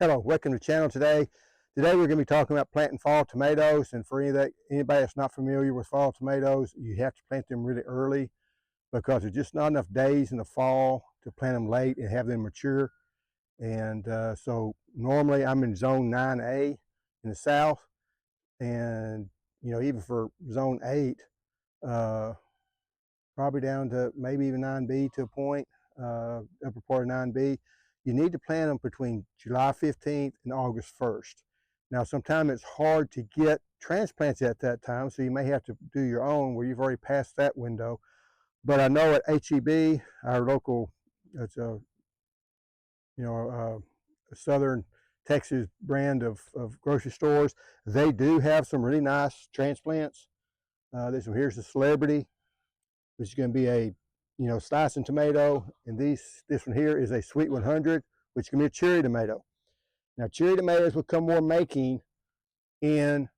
Hello, welcome to the channel today. Today we're going to be talking about planting fall tomatoes, and for anybody that's not familiar with fall tomatoes, you have to plant them really early because there's just not enough days in the fall to plant them late and have them mature. And so normally I'm in zone 9A in the south, and even for zone 8, probably down to maybe even 9B to a point, upper part of 9B. You need to plant them between July 15th and August 1st. Now, sometimes it's hard to get transplants at that time, so you may have to do your own where you've already passed that window. But I know at HEB, our local, it's a Southern Texas brand of grocery stores, they do have some really nice transplants. This one here's the Celebrity, which is going to be a slicing tomato, and this one here is a Sweet 100, which can be a cherry tomato. Now, cherry tomatoes will come more making in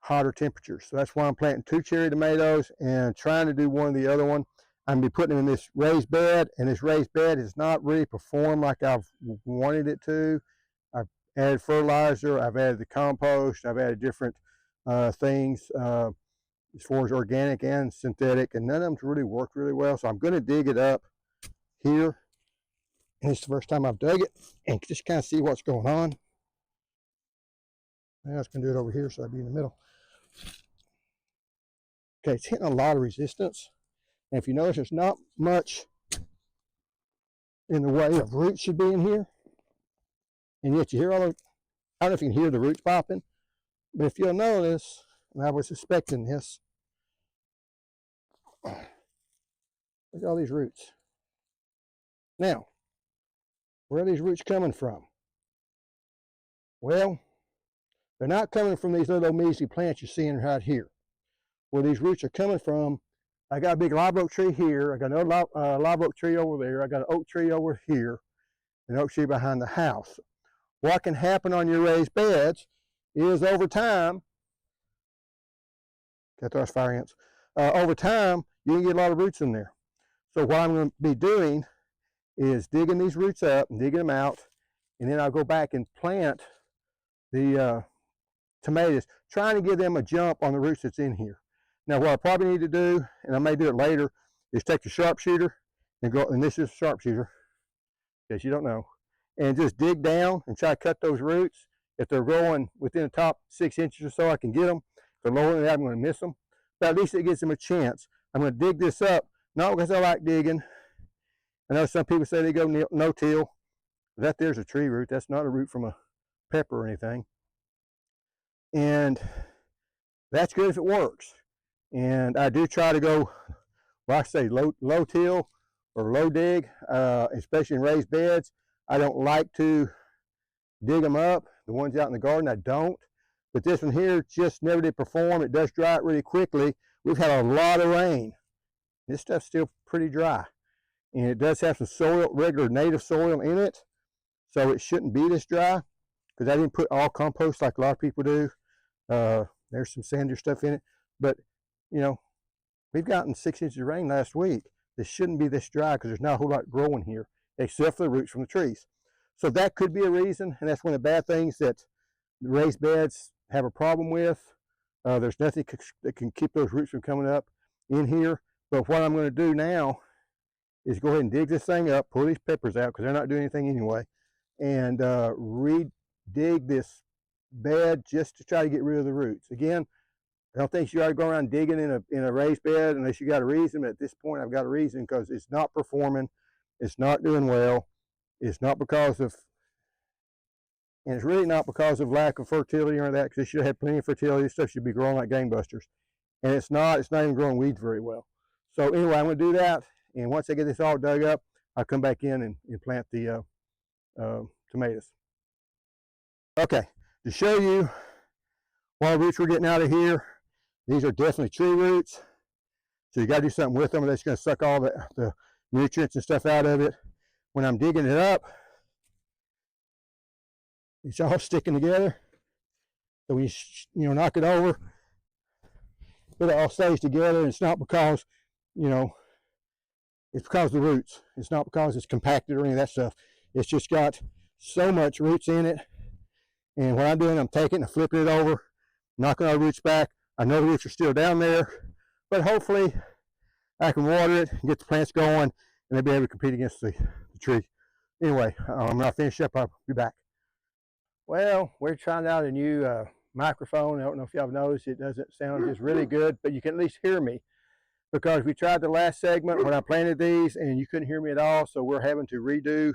hotter temperatures, so that's why I'm planting 2 cherry tomatoes and trying to do one or the other one. I'm going to be putting them in this raised bed, and this raised bed has not really performed like I've wanted it to. I've added fertilizer, I've added the compost, I've added different things as far as organic and synthetic, and none of them's really worked really well. So I'm going to dig it up here, and it's the first time I've dug it, and just kind of see what's going on. Now I was going to do it over here so I'd be in the middle. Okay, it's hitting a lot of resistance, and if you notice, there's not much in the way of roots should be in here, and yet you hear all the, I don't know if you can hear the roots popping, but if you'll notice, and I was suspecting this, look at all these roots. Now, where are these roots coming from? Well, they're not coming from these little measly plants you're seeing right here. Where these roots are coming from, I got a big live oak tree here, I got another live oak tree over there, I got an oak tree over here, an oak tree behind the house. What can happen on your raised beds is over time, got those fire ants. Over time, you can get a lot of roots in there. So what I'm going to be doing is digging these roots up and digging them out, and then I'll go back and plant the tomatoes, trying to give them a jump on the roots that's in here. Now, what I probably need to do, and I may do it later, is take the sharpshooter and go, and this is a sharpshooter, in case you don't know, and just dig down and try to cut those roots. If they're growing within the top 6 inches or so, I can get them. If they're lower than that, I'm going to miss them. But at least it gives them a chance. I'm going to dig this up, not because I like digging. I know some people say they go no-till. That there's a tree root. That's not a root from a pepper or anything. And that's good if it works. And I do try to go, well, I say low till or low dig, especially in raised beds. I don't like to dig them up. The ones out in the garden, I don't. But this one here just never did perform. It does dry out really quickly. We've had a lot of rain. This stuff's still pretty dry. And it does have some soil, regular native soil in it. So it shouldn't be this dry, because I didn't put all compost like a lot of people do. There's some sandier stuff in it. But, we've gotten 6 inches of rain last week. This shouldn't be this dry because there's not a whole lot growing here, except for the roots from the trees. So that could be a reason, and that's one of the bad things that the raised beds have a problem with. There's nothing that can keep those roots from coming up in here. But what I'm going to do now is go ahead and dig this thing up, pull these peppers out because they're not doing anything anyway, and re-dig this bed just to try to get rid of the roots. Again, I don't think you ought to go around digging in a raised bed unless you got a reason. But at this point, I've got a reason, because it's not performing, it's not doing well. It's not because of, and it's really not because of lack of fertility or that, because it should have plenty of fertility. This stuff should be growing like gangbusters. And it's not even growing weeds very well. So anyway, I'm going to do that. And once I get this all dug up, I'll come back in and plant the tomatoes. Okay, to show you what roots we're getting out of here, these are definitely tree roots. So you got to do something with them, that's going to suck all the nutrients and stuff out of it. When I'm digging it up, it's all sticking together. So when you knock it over, it all stays together. And it's not because, it's because of the roots. It's not because it's compacted or any of that stuff. It's just got so much roots in it. And what I'm doing, I'm taking it and flipping it over, knocking all the roots back. I know the roots are still down there, but hopefully I can water it and get the plants going, and they'll be able to compete against the tree. Anyway, when I finish up, I'll be back. Well, we're trying out a new microphone. I don't know if y'all have noticed, it doesn't sound just really good, but you can at least hear me, because we tried the last segment when I planted these and you couldn't hear me at all, so we're having to redo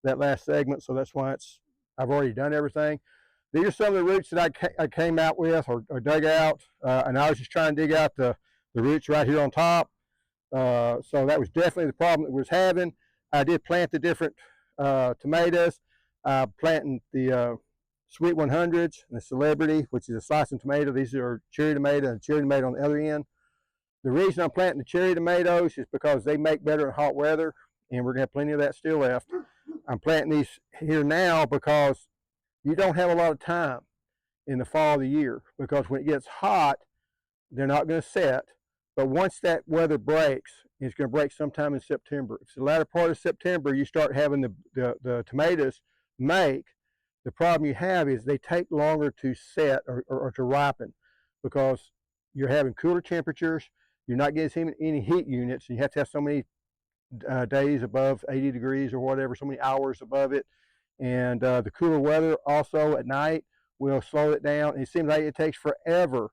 that last segment. So that's why I've already done everything. These are some of the roots that I came out with or dug out, and I was just trying to dig out the roots right here on top. So that was definitely the problem that we was having. I did plant the different tomatoes. Planting the Sweet 100s and the Celebrity, which is a slicing tomato. These are cherry tomato and cherry tomato on the other end. The reason I'm planting the cherry tomatoes is because they make better in hot weather, and we're going to have plenty of that still left. I'm planting these here now because you don't have a lot of time in the fall of the year, because when it gets hot, they're not going to set. But once that weather breaks, it's going to break sometime in September. If it's the latter part of September, you start having the tomatoes make. The problem you have is they take longer to set or to ripen, because you're having cooler temperatures. You're not getting any heat units, and you have to have so many days above 80 degrees or whatever, so many hours above it. And the cooler weather also at night will slow it down. And it seems like it takes forever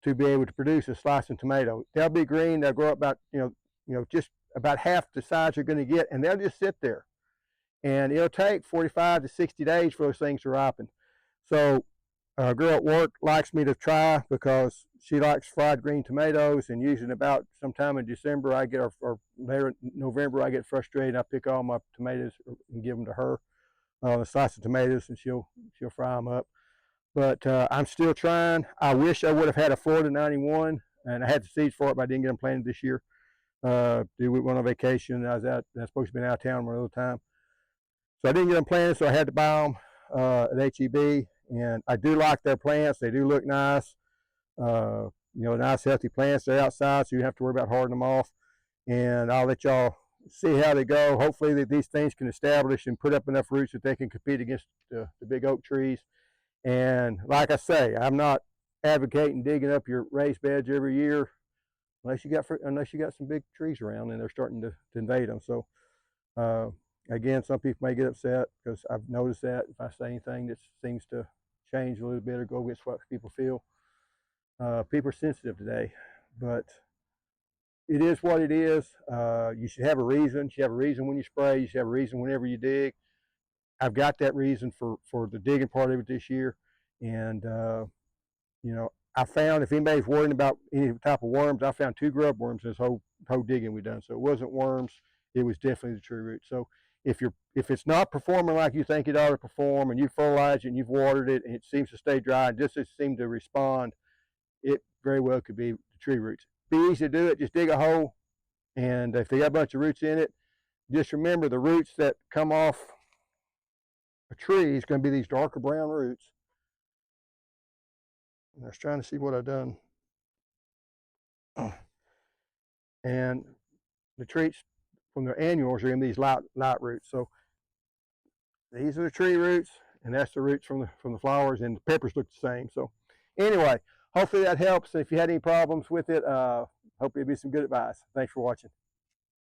to be able to produce a slicing tomato. They'll be green. They'll grow up about just about half the size you're going to get, and they'll just sit there. And it'll take 45 to 60 days for those things to ripen. So a girl at work likes me to try, because she likes fried green tomatoes, and usually about sometime in December or later November, I get frustrated. I pick all my tomatoes and give them to her, the slice of tomatoes, and she'll fry them up. But I'm still trying. I wish I would have had a Florida 91, and I had the seeds for it, but I didn't get them planted this year. We went on vacation. I was supposed to be out of town one other time, so I didn't get them planted. So I had to buy them at HEB. And I do like their plants. They do look nice. Nice healthy plants. They're outside, so you don't have to worry about hardening them off. And I'll let y'all see how they go. Hopefully these things can establish and put up enough roots that they can compete against the big oak trees. And like I say, I'm not advocating digging up your raised beds every year unless you got some big trees around and they're starting to invade them. So again, some people may get upset because I've noticed that if I say anything that seems to change a little bit or go against what people feel, people are sensitive today. But it is what it is. You should have a reason. You should have a reason when you spray. You should have a reason whenever you dig. I've got that reason for the digging part of it this year. And, I found, if anybody's worrying about any type of worms, I found 2 grub worms in this whole digging we done. So it wasn't worms. It was definitely the tree root. So if it's not performing like you think it ought to perform, and you fertilize it and you've watered it and it seems to stay dry and just doesn't seem to respond, it very well could be the tree roots. Be easy to do it. Just dig a hole, and if they got a bunch of roots in it, just remember the roots that come off a tree is going to be these darker brown roots. And I was trying to see what I've done. And the trees from the annuals are in these light roots. So these are the tree roots, and that's the roots from the flowers, and the peppers look the same. So anyway, hopefully that helps. If you had any problems with it, hope it'd be some good advice. Thanks for watching.